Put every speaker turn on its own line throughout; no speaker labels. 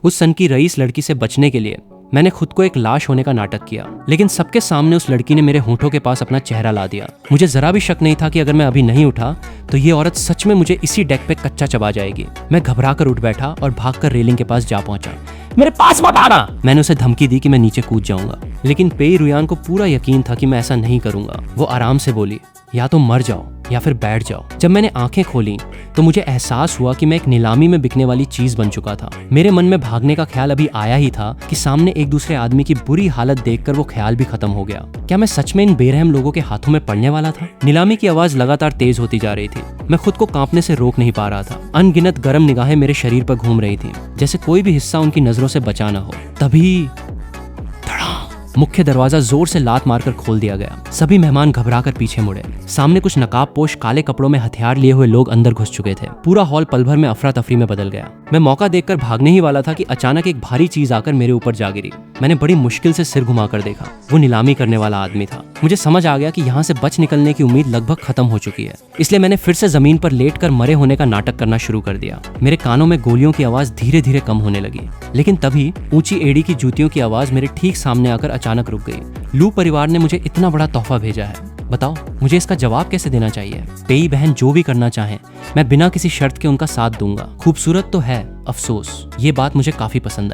उस सन की रईस लड़की से बचने के लिए मैंने खुद को एक लाश होने का नाटक किया, लेकिन सबके सामने उस लड़की ने मेरे होठों के पास अपना चेहरा ला दिया। मुझे जरा भी शक नहीं था कि अगर मैं अभी नहीं उठा तो ये औरत सच में मुझे इसी डेक पे कच्चा चबा जाएगी। मैं घबरा कर उठ बैठा और भागकर रेलिंग के पास जा पहुंचा। मेरे पास मत आना, मैंने उसे धमकी दी कि मैं नीचे कूद जाऊंगा, लेकिन पेई रुयान को पूरा यकीन था कि मैं ऐसा नहीं करूंगा। वो आराम से बोली, या तो मर जाओ या फिर बैठ जाओ। जब मैंने आंखें खोली तो मुझे एहसास हुआ कि मैं एक नीलामी में बिकने वाली चीज बन चुका था। मेरे मन में भागने का ख्याल अभी आया ही था कि सामने एक दूसरे आदमी की बुरी हालत देखकर वो ख्याल भी खत्म हो गया। क्या मैं सच में इन बेरहम लोगों के हाथों में पड़ने वाला था? नीलामी की आवाज लगातार तेज होती जा रही थी। मैं खुद को कांपने से रोक नहीं पा रहा था। अनगिनत गर्म निगाहें मेरे शरीर पर घूम रही थी, जैसे कोई भी हिस्सा उनकी नजरों से बचा ना हो। तभी मुख्य दरवाजा जोर से लात मारकर खोल दिया गया। सभी मेहमान घबराकर पीछे मुड़े। सामने कुछ नकाबपोश काले कपड़ों में हथियार लिए हुए लोग अंदर घुस चुके थे। पूरा हॉल पल भर में अफरा तफरी में बदल गया। मैं मौका देखकर भागने ही वाला था कि अचानक एक भारी चीज आकर मेरे ऊपर जा गिरी। मैंने बड़ी मुश्किल से सिर घुमाकर देखा। वो नीलामी करने वाला आदमी था। मुझे समझ आ गया कि यहाँ से बच निकलने की उम्मीद लगभग खत्म हो चुकी है, इसलिए मैंने फिर से जमीन पर लेटकर मरे होने का नाटक करना शुरू कर दिया। मेरे कानों में गोलियों की आवाज धीरे धीरे कम होने लगी, लेकिन तभी ऊंची एड़ी की जूतियों की आवाज मेरे ठीक सामने आकर अचानक रुक गई। लू परिवार ने मुझे इतना बड़ा तोहफा भेजा है, बताओ मुझे इसका जवाब कैसे देना चाहिए? पेई बहन जो भी करना चाहे मैं बिना किसी शर्त के उनका साथ दूंगा। खूबसूरत तो है, अफसोस। ये बात मुझे काफी पसंद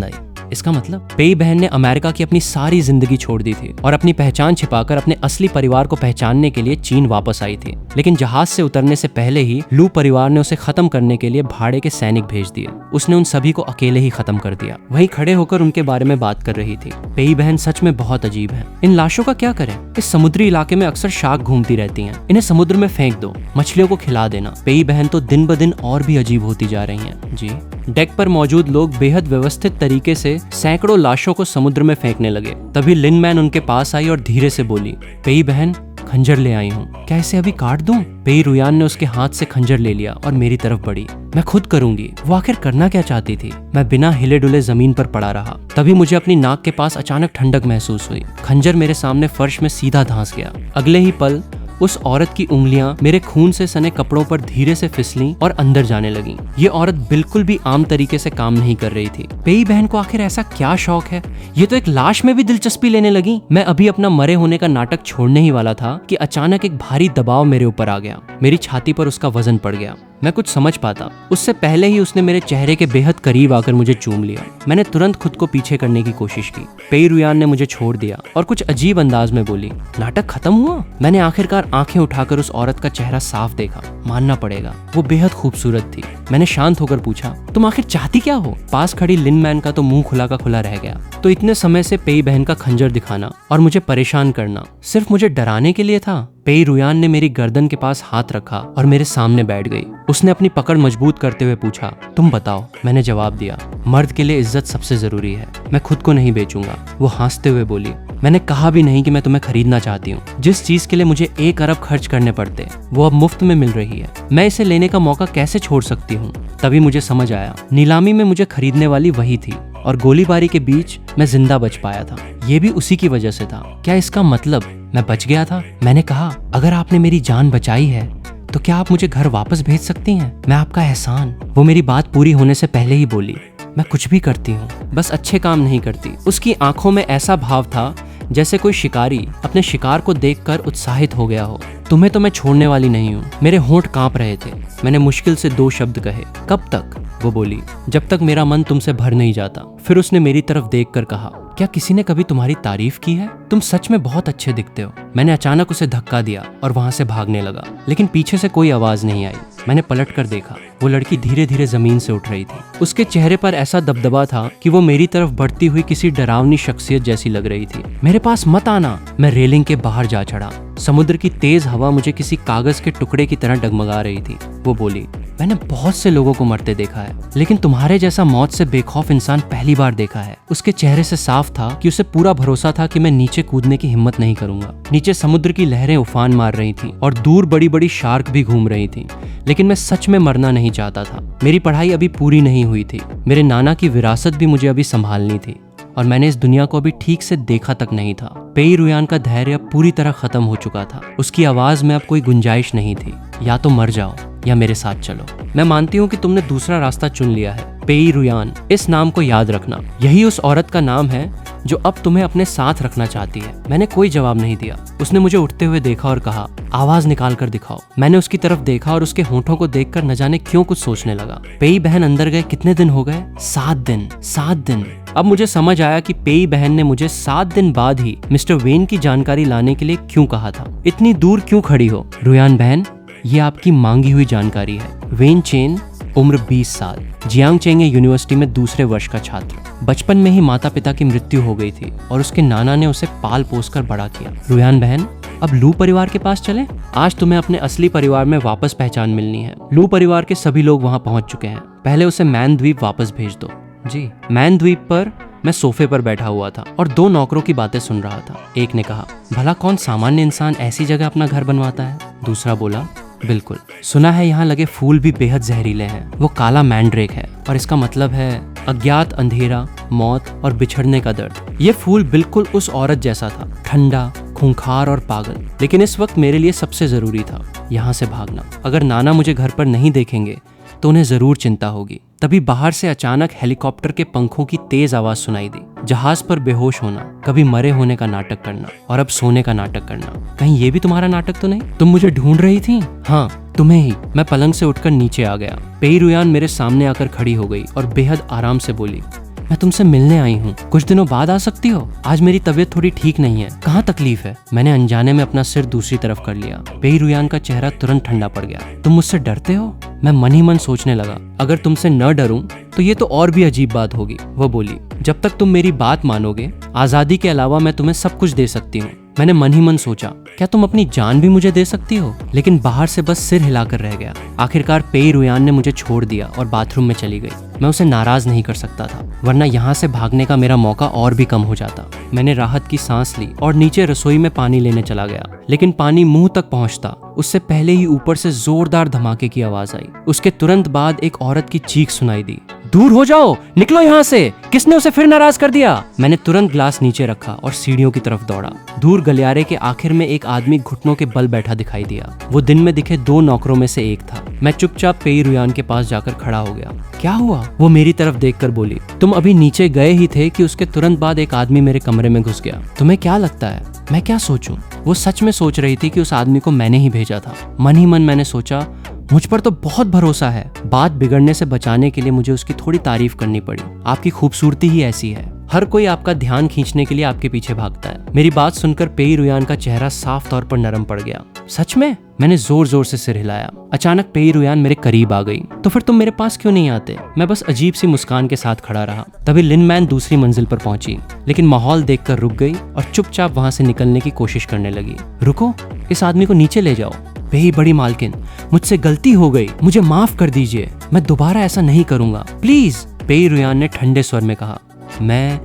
आई। इसका मतलब पेई बहन ने अमेरिका की अपनी सारी जिंदगी छोड़ दी थी और अपनी पहचान छिपाकर अपने असली परिवार को पहचानने के लिए चीन वापस आई थी। लेकिन जहाज से उतरने से पहले ही लू परिवार ने उसे खत्म करने के लिए भाड़े के सैनिक भेज दिए। उसने उन सभी को अकेले ही खत्म कर दिया। वहीं खड़े होकर उनके बारे में बात कर रही थी। पेई बहन सच में बहुत अजीब है। इन लाशों का क्या करें? इस समुद्री इलाके में अक्सर शार्क घूमती रहती हैं। इन्हें समुद्र में फेंक दो, मछलियों को खिला देना। पेई बहन तो दिन ब दिन और भी अजीब होती जा रही हैं। जी। डेक पर मौजूद लोग बेहद व्यवस्थित तरीके से सैकड़ों लाशों को समुद्र में फेंकने लगे। तभी लिनमैन उनके पास आई और धीरे से बोली, पेई बहन खंजर ले आई हूँ, क्या इसे अभी काट दूं? पेई रुयान ने उसके हाथ से खंजर ले लिया और मेरी तरफ बढ़ी। मैं खुद करूंगी। वो आखिर करना क्या चाहती थी? मैं बिना हिले डुले जमीन पर पड़ा रहा। तभी मुझे अपनी नाक के पास अचानक ठंडक महसूस हुई। खंजर मेरे सामने फर्श में सीधा धंस गया। अगले ही पल उस औरत की उंगलियां मेरे खून से सने कपड़ों पर धीरे से फिसलीं और अंदर जाने लगीं। ये औरत बिल्कुल भी आम तरीके से काम नहीं कर रही थी। पेई बहन को आखिर ऐसा क्या शौक है? ये तो एक लाश में भी दिलचस्पी लेने लगी। मैं अभी अपना मरे होने का नाटक छोड़ने ही वाला था कि अचानक एक भारी दबाव मेरे ऊपर आ गया। मेरी छाती पर उसका वजन पड़ गया। मैं कुछ समझ पाता उससे पहले ही उसने मेरे चेहरे के बेहद करीब आकर मुझे चूम लिया। मैंने तुरंत खुद को पीछे करने की कोशिश की। पेई रुयान ने मुझे छोड़ दिया और कुछ अजीब अंदाज में बोली, नाटक खत्म हुआ? मैंने आखिरकार आंखें उठाकर उस औरत का चेहरा साफ देखा। मानना पड़ेगा वो बेहद खूबसूरत थी। मैंने शांत होकर पूछा, तुम आखिर चाहती क्या हो? पास खड़ी लिनमैन का तो मुंह खुला का खुला रह गया। तो इतने समय से पेई बहन का खंजर दिखाना और मुझे परेशान करना सिर्फ मुझे डराने के लिए था? पेई रुयान ने मेरी गर्दन के पास हाथ रखा और मेरे सामने बैठ गई। उसने अपनी पकड़ मजबूत करते हुए पूछा, तुम बताओ। मैंने जवाब दिया, मर्द के लिए इज्जत सबसे जरूरी है, मैं खुद को नहीं बेचूंगा। वो हंसते हुए बोली, मैंने कहा भी नहीं कि मैं तुम्हें खरीदना चाहती हूँ। जिस चीज के लिए मुझे 1 अरब खर्च करने पड़ते वो अब मुफ्त में मिल रही है। मैं इसे लेने का मौका कैसे छोड़ सकती हूँ? तभी मुझे समझ आया, नीलामी में मुझे खरीदने वाली वही थी और गोलीबारी के बीच मैं जिंदा बच पाया था। ये भी उसी की वजह से था। क्या इसका मतलब मैं बच गया था? मैंने कहा, अगर आपने मेरी जान बचाई है तो क्या आप मुझे घर वापस भेज सकती हैं? मैं आपका एहसान। वो मेरी बात पूरी होने से पहले ही बोली, मैं कुछ भी करती हूँ, बस अच्छे काम नहीं करती। उसकी आंखों में ऐसा भाव था जैसे कोई शिकारी अपने शिकार को देखकर उत्साहित हो गया हो। तुम्हें तो मैं छोड़ने वाली नहीं हूँ। मेरे होंठ कांप रहे थे। मैंने मुश्किल से 2 शब्द कहे, कब तक? वो बोली, जब तक मेरा मन तुमसे भर नहीं जाता। फिर उसने मेरी तरफ देखकर कहा, क्या किसी ने कभी तुम्हारी तारीफ की है? तुम सच में बहुत अच्छे दिखते हो। मैंने अचानक उसे धक्का दिया और वहां से भागने लगा, लेकिन पीछे से कोई आवाज नहीं आई। मैंने पलट कर देखा, वो लड़की धीरे धीरे जमीन से उठ रही थी। उसके चेहरे पर ऐसा दबदबा था कि वो मेरी तरफ बढ़ती हुई किसी डरावनी शख्सियत जैसी लग रही थी। मेरे पास मत आना। मैं रेलिंग के बाहर जा चढ़ा। समुद्र की तेज हवा मुझे किसी कागज के टुकड़े की तरह डगमगा रही थी। वो बोली, मैंने बहुत से लोगों को मरते देखा है, लेकिन तुम्हारे जैसा मौत से बेखौफ इंसान पहली बार देखा है। उसके चेहरे से साफ था कि उसे पूरा भरोसा था कि मैं नीचे कूदने की हिम्मत नहीं करूंगा। नीचे समुद्र की लहरें उफान मार रही थीं और दूर बड़ी बड़ी शार्क भी घूम रही थीं, लेकिन मैं सच में मरना नहीं चाहता था। मेरी पढ़ाई अभी पूरी नहीं हुई थी। मेरे नाना की विरासत भी मुझे अभी संभालनी थी और मैंने इस दुनिया को अभी ठीक से देखा तक नहीं था। पेई रुयान का धैर्य अब पूरी तरह खत्म हो चुका था। उसकी आवाज में अब कोई गुंजाइश नहीं थी। या तो मर जाओ या मेरे साथ चलो। मैं मानती हूँ कि तुमने दूसरा रास्ता चुन लिया है, पेई रुयान। इस नाम को याद रखना, यही उस औरत का नाम है जो अब तुम्हें अपने साथ रखना चाहती है। मैंने कोई जवाब नहीं दिया। उसने मुझे उठते हुए देखा और कहा, आवाज निकाल कर दिखाओ। मैंने उसकी तरफ देखा और उसके होंठों को देखकर न जाने क्यों कुछ सोचने लगा। पेई बहन अंदर गए कितने दिन हो गए? 7 दिन। 7 दिन। अब मुझे समझ आया कि पेई बहन ने मुझे 7 दिन बाद ही मिस्टर वेन की जानकारी लाने के लिए क्यों कहा था। इतनी दूर क्यों खड़ी हो? रुयान बहन, ये आपकी मांगी हुई जानकारी है। वेन चेन, उम्र 20 साल, जियांगचेंग यूनिवर्सिटी में दूसरे वर्ष का छात्र। बचपन में ही माता पिता की मृत्यु हो गई थी और उसके नाना ने उसे पाल पोस कर बड़ा किया। रुयान बहन, अब लू परिवार के पास चलें? आज तुम्हें अपने असली परिवार में वापस पहचान मिलनी है। लू परिवार के सभी लोग वहाँ पहुँच चुके हैं। पहले उसे मैन द्वीप वापस भेज दो। जी। मैन द्वीप पर मैं सोफे पर बैठा हुआ था और 2 नौकरों की बातें सुन रहा था। एक ने कहा, भला कौन सामान्य इंसान ऐसी जगह अपना घर बनवाता है? दूसरा बोला, बिल्कुल, सुना है यहाँ लगे फूल भी बेहद जहरीले हैं। वो काला मैंड्रेक है और इसका मतलब है अज्ञात अंधेरा, मौत और बिछड़ने का दर्द। ये फूल बिल्कुल उस औरत जैसा था, ठंडा, खूंखार और पागल। लेकिन इस वक्त मेरे लिए सबसे जरूरी था यहाँ से भागना। अगर नाना मुझे घर पर नहीं देखेंगे तो उन्हें जरूर चिंता होगी। तभी बाहर से अचानक हेलीकॉप्टर के पंखों की तेज आवाज सुनाई दी। जहाज पर बेहोश होना, कभी मरे होने का नाटक करना और अब सोने का नाटक करना। कहीं ये भी तुम्हारा नाटक तो नहीं? तुम मुझे ढूंढ रही थी? हाँ, तुम्हें ही। मैं पलंग से उठकर नीचे आ गया। पेई रुयान मेरे सामने आकर खड़ी हो गई और बेहद आराम से बोली, मैं तुमसे मिलने आई हूँ। कुछ दिनों बाद आ सकती हो? आज मेरी तबीयत थोड़ी ठीक नहीं है। कहाँ तकलीफ है? मैंने अनजाने में अपना सिर दूसरी तरफ कर लिया। पेई रुयान का चेहरा तुरंत ठंडा पड़ गया। तुम मुझसे डरते हो? मैं मन ही मन सोचने लगा, अगर तुमसे न डरूं तो ये तो और भी अजीब बात होगी। वो बोली, जब तक तुम मेरी बात मानोगे, आजादी के अलावा मैं तुम्हें सब कुछ दे सकती हूँ। मैंने मन ही मन सोचा, क्या तुम अपनी जान भी मुझे दे सकती हो? लेकिन बाहर से बस सिर हिलाकर रह गया। आखिरकार पेई रुयान ने मुझे छोड़ दिया और बाथरूम में चली गई। मैं उसे नाराज नहीं कर सकता था, वरना यहाँ से भागने का मेरा मौका और भी कम हो जाता। मैंने राहत की सांस ली और नीचे रसोई में पानी लेने चला गया। लेकिन पानी मुंह तक पहुँचता उससे पहले ही ऊपर से जोरदार धमाके की आवाज आई। उसके तुरंत बाद एक औरत की चीख सुनाई दी, दूर हो जाओ, निकलो यहाँ से। किसने उसे फिर नाराज कर दिया? मैंने तुरंत ग्लास नीचे रखा और सीढ़ियों की तरफ दौड़ा। दूर गलियारे के आखिर में एक आदमी घुटनों के बल बैठा दिखाई दिया। वो दिन में दिखे 2 नौकरों में से एक था। मैं चुपचाप पेई रुयान के पास जाकर खड़ा हो गया। क्या हुआ? वो मेरी तरफ देखकर बोली, तुम अभी नीचे गए ही थे कि उसके तुरंत बाद एक आदमी मेरे कमरे में घुस गया। तुम्हें क्या लगता है मैं क्या सोचूं? वो सच में सोच रही थी कि उस आदमी को मैंने ही भेजा था। मन ही मन मैंने सोचा, मुझ पर तो बहुत भरोसा है। बात बिगड़ने से बचाने के लिए मुझे उसकी थोड़ी तारीफ करनी पड़ी। आपकी खूबसूरती ही ऐसी है, हर कोई आपका ध्यान खींचने के लिए आपके पीछे भागता है। मेरी बात सुनकर पेई रुयान का चेहरा साफ तौर पर नरम पड़ गया। सच में? मैंने जोर जोर से सिर हिलाया। अचानक पेई रुयान मेरे करीब आ गई। तो फिर तुम मेरे पास क्यों नहीं आते? मैं बस अजीब सी मुस्कान के साथ खड़ा रहा। तभी लिन मैन दूसरी मंजिल पर पहुंची, लेकिन माहौल देखकर रुक गई और चुपचाप वहां से निकलने की कोशिश करने लगी। रुको, इस आदमी को नीचे ले जाओ। पेई बड़ी मालकिन, मुझसे गलती हो गई, मुझे माफ कर दीजिए। मैं दोबारा ऐसा नहीं करूंगा, प्लीज। पेई रुयान ने ठंडे स्वर में कहा। मैं,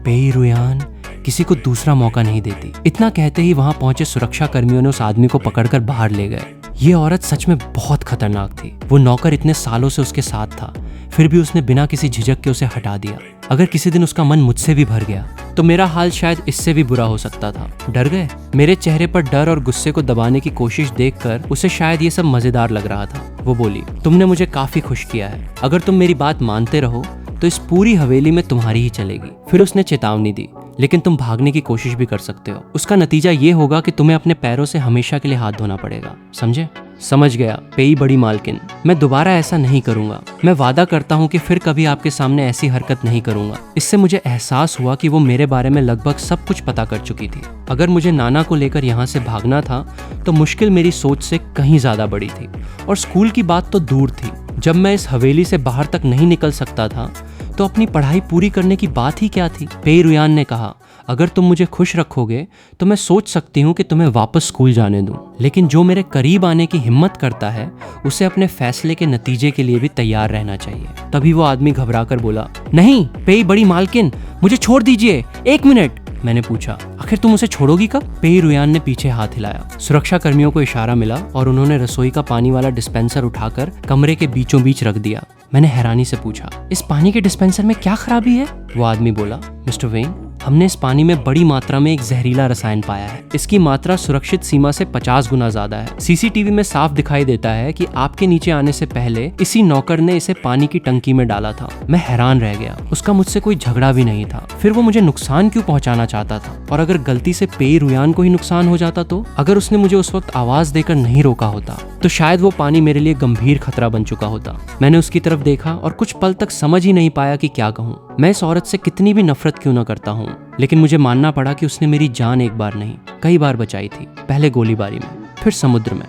पेई रुयान, किसी को दूसरा मौका नहीं देती। इतना कहते ही वहां पहुंचे सुरक्षा कर्मियों ने उस आदमी को पकड़कर बाहर ले गए। ये औरत सच में बहुत खतरनाक थी। वो नौकर इतने सालों से उसके साथ था, फिर भी उसने बिना किसी झिझक के उसे हटा दिया। अगर किसी दिन उसका मन मुझसे भी भर गया तो मेरा हाल शायद इससे भी बुरा हो सकता था। डर गए? मेरे चेहरे पर डर और गुस्से को दबाने की कोशिश देखकर उसे शायद ये सब मजेदार लग रहा था। वो बोली, तुमने मुझे काफी खुश किया है। अगर तुम मेरी बात मानते रहो तो इस पूरी हवेली में तुम्हारी ही चलेगी। फिर उसने चेतावनी दी, लेकिन तुम भागने की कोशिश भी कर सकते हो। उसका नतीजा ये होगा कि तुम्हें अपने पैरों से हमेशा के लिए हाथ धोना पड़ेगा, समझे? समझ गया पेई बड़ी मालकिन, मैं दोबारा ऐसा नहीं करूंगा। मैं वादा करता हूँ कि फिर कभी आपके सामने ऐसी हरकत नहीं करूंगा। इससे मुझे एहसास हुआ कि वो मेरे बारे में लगभग सब कुछ पता कर चुकी थी। अगर मुझे नाना को लेकर यहाँ से भागना था तो मुश्किल मेरी सोच से कहीं ज्यादा बड़ी थी, और स्कूल की बात तो दूर थी। जब मैं इस हवेली से बाहर तक नहीं निकल सकता था तो अपनी पढ़ाई पूरी करने की बात ही क्या थी? पेई रुयान ने कहा, अगर तुम मुझे खुश रखोगे तो मैं सोच सकती हूँ कि तुम्हें वापस स्कूल जाने दूं। लेकिन जो मेरे करीब आने की हिम्मत करता है उसे अपने फैसले के नतीजे के लिए भी तैयार रहना चाहिए। तभी वो आदमी घबराकर बोला, नहीं पेई बड़ी मालकिन, मुझे छोड़ दीजिए, 1 मिनट। मैंने पूछा, आखिर तुम उसे छोड़ोगी कब? पेई रुयान ने पीछे हाथ हिलाया। सुरक्षा कर्मियों को इशारा मिला और उन्होंने रसोई का पानी वाला डिस्पेंसर उठाकर कमरे के बीचों बीच रख दिया। मैंने हैरानी से पूछा, इस पानी के डिस्पेंसर में क्या खराबी है? वो आदमी बोला, मिस्टर वेन, हमने इस पानी में बड़ी मात्रा में एक जहरीला रसायन पाया है। इसकी मात्रा सुरक्षित सीमा से 50 गुना ज्यादा है। सीसीटीवी में साफ दिखाई देता है कि आपके नीचे आने से पहले इसी नौकर ने इसे पानी की टंकी में डाला था। मैं हैरान रह गया। उसका मुझसे कोई झगड़ा भी नहीं था, फिर वो मुझे नुकसान क्यों पहुंचाना चाहता था? और अगर गलती से पेई रुयान को ही नुकसान हो जाता तो? अगर उसने मुझे उस वक्त आवाज देकर नहीं रोका होता तो शायद वो पानी मेरे लिए गंभीर खतरा बन चुका होता। मैंने उसकी तरफ देखा और कुछ पल तक समझ ही नहीं पाया कि क्या कहूँ। मैं इस औरत से कितनी भी नफरत क्यों न करता हूँ, लेकिन मुझे मानना पड़ा कि उसने मेरी जान एक बार नहीं कई बार बचाई थी। पहले गोलीबारी में, फिर समुद्र में,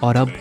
और अब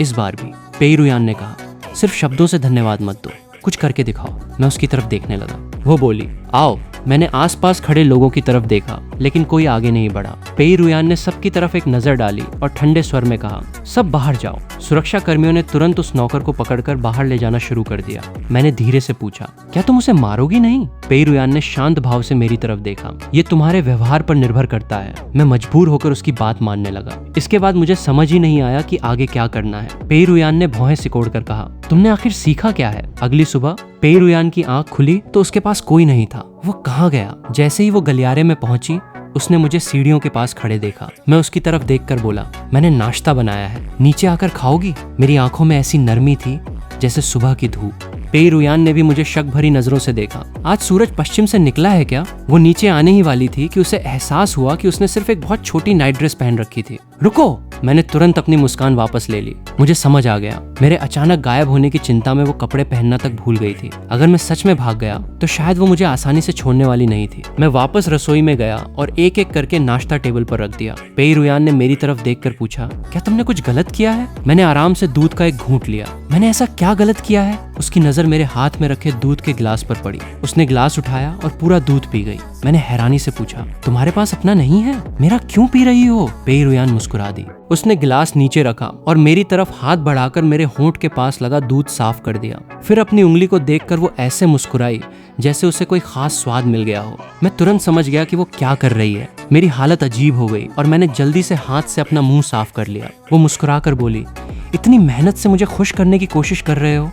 इस बार भी। पेई रुयान ने कहा, सिर्फ शब्दों से धन्यवाद मत दो, कुछ करके दिखाओ। मैं उसकी तरफ देखने लगा। वो बोली, आओ। मैंने आसपास खड़े लोगों की तरफ देखा, लेकिन कोई आगे नहीं बढ़ा। पेई रुयान ने सबकी तरफ एक नजर डाली और ठंडे स्वर में कहा, सब बाहर जाओ। सुरक्षा कर्मियों ने तुरंत उस नौकर को पकड़कर बाहर ले जाना शुरू कर दिया। मैंने धीरे से पूछा, क्या तुम उसे मारोगी नहीं? पेई रुयान ने शांत भाव से मेरी तरफ देखा। ये तुम्हारे व्यवहार पर निर्भर करता है। मैं मजबूर होकर उसकी बात मानने लगा। इसके बाद मुझे समझ ही नहीं आया कि आगे क्या करना है। पेई रुयान ने भौहें सिकोड़कर कहा, तुमने आखिर सीखा क्या है? अगली सुबह पेई रुयान की आंख खुली तो उसके पास कोई नहीं था। वो कहाँ गया? जैसे ही वो गलियारे में पहुंची, उसने मुझे सीढ़ियों के पास खड़े देखा। मैं उसकी तरफ देखकर बोला, मैंने नाश्ता बनाया है, नीचे आकर खाओगी? मेरी आंखों में ऐसी नरमी थी जैसे सुबह की धूप। पेई रुयान ने भी मुझे शक भरी नजरों से देखा। आज सूरज पश्चिम से निकला है क्या? वो नीचे आने ही वाली थी कि उसे एहसास हुआ कि उसने सिर्फ एक बहुत छोटी नाइट ड्रेस पहन रखी थी। रुको! मैंने तुरंत अपनी मुस्कान वापस ले ली। मुझे समझ आ गया, मेरे अचानक गायब होने की चिंता में वो कपड़े पहनना तक भूल गई थी। अगर मैं सच में भाग गया तो शायद वो मुझे आसानी से छोड़ने वाली नहीं थी। मैं वापस रसोई में गया और एक एक करके नाश्ता टेबल पर रख दिया। पेई रुयान ने मेरी तरफ देखकर पूछा, क्या तुमने कुछ गलत किया है? मैंने आराम से दूध का एक घूंट लिया। मैंने ऐसा क्या गलत किया है? उसकी नजर मेरे हाथ में रखे दूध के गिलास पर पड़ी। उसने गिलास उठाया और पूरा दूध पी गई। मैंने हैरानी से पूछा, तुम्हारे पास अपना नहीं है? मेरा क्यों पी रही हो? पेई रुयान मुस्कुरा दी। उसने गिलास नीचे रखा और मेरी तरफ हाथ बढ़ाकर मेरे होंठ के पास लगा दूध साफ कर दिया। फिर अपनी उंगली को देखकर वो ऐसे मुस्कुराई जैसे उसे कोई खास स्वाद मिल गया हो। मैं तुरंत समझ गया कि वो क्या कर रही है। मेरी हालत अजीब हो गई और मैंने जल्दी से हाथ से अपना मुंह साफ कर लिया। वो मुस्कुरा कर बोली, इतनी मेहनत से मुझे खुश करने की कोशिश कर रहे हो,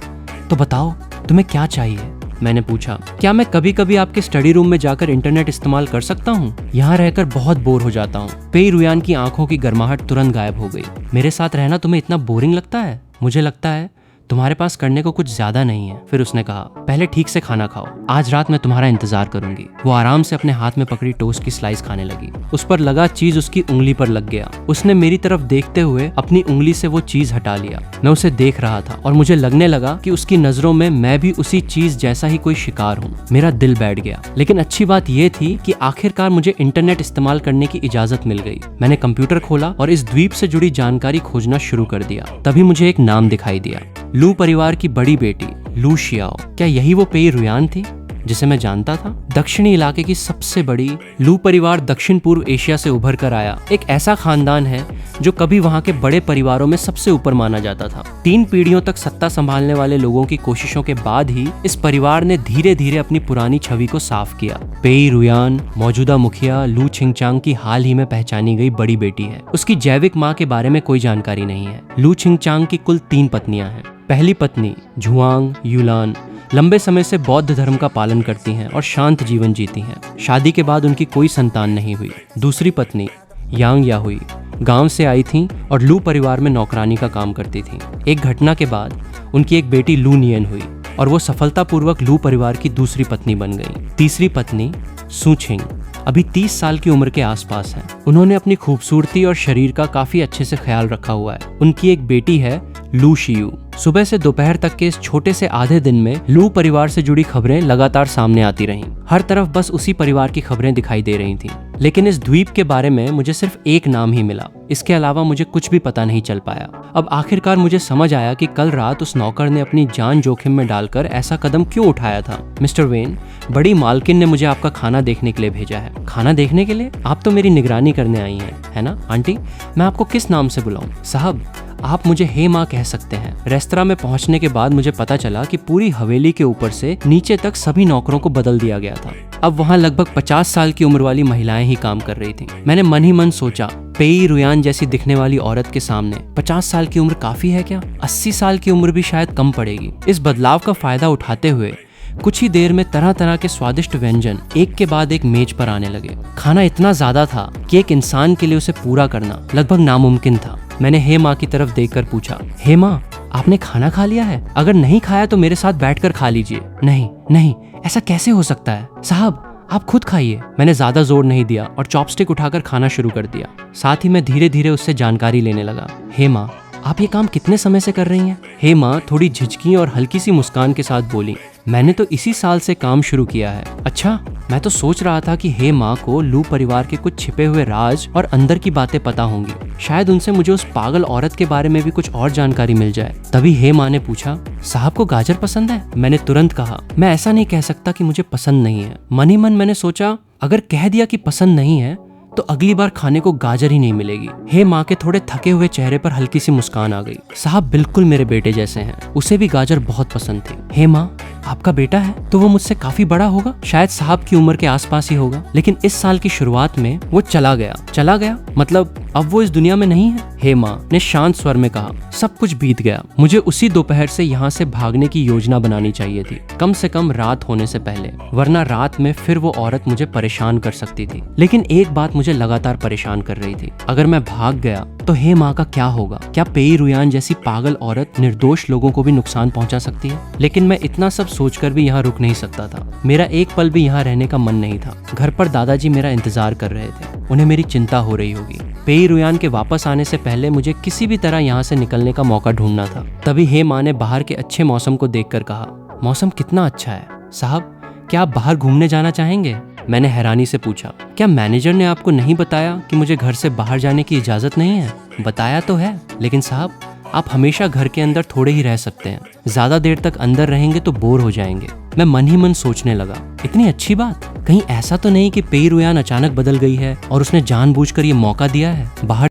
तो बताओ तुम्हें क्या चाहिए? मैंने पूछा, क्या मैं कभी कभी आपके स्टडी रूम में जाकर इंटरनेट इस्तेमाल कर सकता हूँ? यहाँ रहकर बहुत बोर हो जाता हूँ। पेई रुयान की आंखों की गर्माहट तुरंत गायब हो गई। मेरे साथ रहना तुम्हें इतना बोरिंग लगता है? मुझे लगता है तुम्हारे पास करने को कुछ ज्यादा नहीं है। फिर उसने कहा, पहले ठीक से खाना खाओ, आज रात मैं तुम्हारा इंतजार करूंगी। वो आराम से अपने हाथ में पकड़ी टोस्ट की स्लाइस खाने लगी। उस पर लगा चीज उसकी उंगली पर लग गया। उसने मेरी तरफ देखते हुए अपनी उंगली से वो चीज हटा लिया। मैं उसे देख रहा था और मुझे लगने लगा कि उसकी नजरों में मैं भी उसी चीज जैसा ही कोई शिकार हूँ। मेरा दिल बैठ गया। लेकिन अच्छी बात यह थी कि आखिरकार मुझे इंटरनेट इस्तेमाल करने की इजाजत मिल गई। मैंने कंप्यूटर खोला और इस द्वीप से जुड़ी जानकारी खोजना शुरू कर दिया। तभी मुझे एक नाम दिखाई दिया, लू परिवार की बड़ी बेटी लू शियाओ। क्या यही वो पेई रुयान थी जिसे मैं जानता था? दक्षिणी इलाके की सबसे बड़ी लू परिवार दक्षिण पूर्व एशिया से उभर कर आया एक ऐसा खानदान है जो कभी वहाँ के बड़े परिवारों में सबसे ऊपर माना जाता था। 3 पीढ़ियों तक सत्ता संभालने वाले लोगों की कोशिशों के बाद ही इस परिवार ने धीरे धीरे अपनी पुरानी छवि को साफ किया। पेई रुयान मौजूदा मुखिया लू छिंगचांग की हाल ही में पहचानी गई बड़ी बेटी है। उसकी जैविक माँ के बारे में कोई जानकारी नहीं है। लू छिंगचांग की कुल 3 पत्नियां हैं। पहली पत्नी झुआंग युलान लंबे समय से बौद्ध धर्म का पालन करती हैं और शांत जीवन जीती हैं। शादी के बाद उनकी कोई संतान नहीं हुई। दूसरी पत्नी यांग याहुई गांव से आई थीं और लू परिवार में नौकरानी का काम करती थीं। एक घटना के बाद उनकी एक बेटी लू नियन हुई और वो सफलतापूर्वक लू परिवार की दूसरी पत्नी बन गई। तीसरी पत्नी सुछिंग अभी 30 साल की उम्र के आसपास हैं। उन्होंने अपनी खूबसूरती और शरीर का काफी अच्छे से ख्याल रखा हुआ है। उनकी एक बेटी है लू शियू। सुबह से दोपहर तक के इस छोटे से आधे दिन में लू परिवार से जुड़ी खबरें लगातार सामने आती रहीं। हर तरफ बस उसी परिवार की खबरें दिखाई दे रही थीं। लेकिन इस द्वीप के बारे में मुझे सिर्फ एक नाम ही मिला। इसके अलावा मुझे कुछ भी पता नहीं चल पाया। अब आखिरकार मुझे समझ आया कि कल रात उस नौकर ने अपनी जान जोखिम में डालकर ऐसा कदम क्यों उठाया था। मिस्टर वेन, बड़ी मालकिन ने मुझे आपका खाना देखने के लिए भेजा है। खाना देखने के लिए? आप तो मेरी निगरानी करने आई हैं, है ना? आंटी, मैं आपको किस नाम से बुलाऊं? साहब, आप मुझे हे माँ कह सकते हैं। रेस्तरां में पहुंचने के बाद मुझे पता चला कि पूरी हवेली के ऊपर से नीचे तक सभी नौकरों को बदल दिया गया था। अब वहाँ लगभग 50 साल की उम्र वाली महिलाएं ही काम कर रही थीं। मैंने मन ही मन सोचा, पेई रुयान जैसी दिखने वाली औरत के सामने 50 साल की उम्र काफी है क्या? 80 साल की उम्र भी शायद कम पड़ेगी। इस बदलाव का फायदा उठाते हुए कुछ ही देर में तरह तरह के स्वादिष्ट व्यंजन एक के बाद एक मेज पर आने लगे। खाना इतना ज्यादा था कि एक इंसान के लिए उसे पूरा करना लगभग नामुमकिन था। मैंने हे माँ की तरफ देखकर पूछा, हे माँ, आपने खाना खा लिया है? अगर नहीं खाया तो मेरे साथ बैठकर खा लीजिए। नहीं नहीं, ऐसा कैसे हो सकता है साहब, आप खुद खाइए। मैंने ज्यादा जोर नहीं दिया और चॉपस्टिक उठाकर खाना शुरू कर दिया। साथ ही मैं धीरे धीरे उससे जानकारी लेने लगा। हे माँ, आप ये काम कितने समय से कर रही हैं? हे माँ थोड़ी झिझकी और हल्की सी मुस्कान के साथ बोली, मैंने तो इसी साल से काम शुरू किया है। अच्छा, मैं तो सोच रहा था कि हे माँ को लू परिवार के कुछ छिपे हुए राज और अंदर की बातें पता होंगी। शायद उनसे मुझे उस पागल औरत के बारे में भी कुछ और जानकारी मिल जाए। तभी हे माँ ने पूछा, साहब को गाजर पसंद है? मैंने तुरंत कहा, मैं ऐसा नहीं कह सकता कि मुझे पसंद नहीं है। मन ही मन मैंने सोचा, अगर कह दिया कि पसंद नहीं है तो अगली बार खाने को गाजर ही नहीं मिलेगी। हे माँ के थोड़े थके हुए चेहरे पर हल्की सी मुस्कान आ गई। साहब बिल्कुल मेरे बेटे जैसे हैं, उसे भी गाजर बहुत पसंद थी। हे माँ, आपका बेटा है तो वो मुझसे काफी बड़ा होगा, शायद साहब की उम्र के आसपास ही होगा, लेकिन इस साल की शुरुआत में वो चला गया मतलब अब वो इस दुनिया में नहीं है। हे माँ ने शांत स्वर में कहा, सब कुछ बीत गया। मुझे उसी दोपहर से यहाँ से भागने की योजना बनानी चाहिए थी, कम से कम रात होने से पहले, वरना रात में फिर वो औरत मुझे परेशान कर सकती थी। लेकिन एक बात मुझे लगातार परेशान कर रही थी, अगर मैं भाग गया तो हे माँ का क्या होगा? क्या पेई रुयान जैसी पागल औरत निर्दोष लोगों को भी नुकसान पहुंचा सकती है? लेकिन मैं इतना सब सोचकर भी यहाँ रुक नहीं सकता था। मेरा एक पल भी यहाँ रहने का मन नहीं था। घर पर दादाजी मेरा इंतजार कर रहे थे, उन्हें मेरी चिंता हो रही होगी। पेई रुयान के वापस आने से पहले मुझे किसी भी तरह यहाँ से निकलने का मौका ढूंढना था। तभी हे माँ ने बाहर के अच्छे मौसम को देखकर कहा, मौसम कितना अच्छा है साहब, क्या आप बाहर घूमने जाना चाहेंगे? मैंने हैरानी से पूछा, क्या मैनेजर ने आपको नहीं बताया कि मुझे घर से बाहर जाने की इजाजत नहीं है? बताया तो है, लेकिन साहब आप हमेशा घर के अंदर थोड़े ही रह सकते हैं, ज्यादा देर तक अंदर रहेंगे तो बोर हो जाएंगे। मैं मन ही मन सोचने लगा, इतनी अच्छी बात, कहीं ऐसा तो नहीं कि पेई रुयान अचानक बदल गई है और उसने जानबूझकर ये मौका दिया है बाहर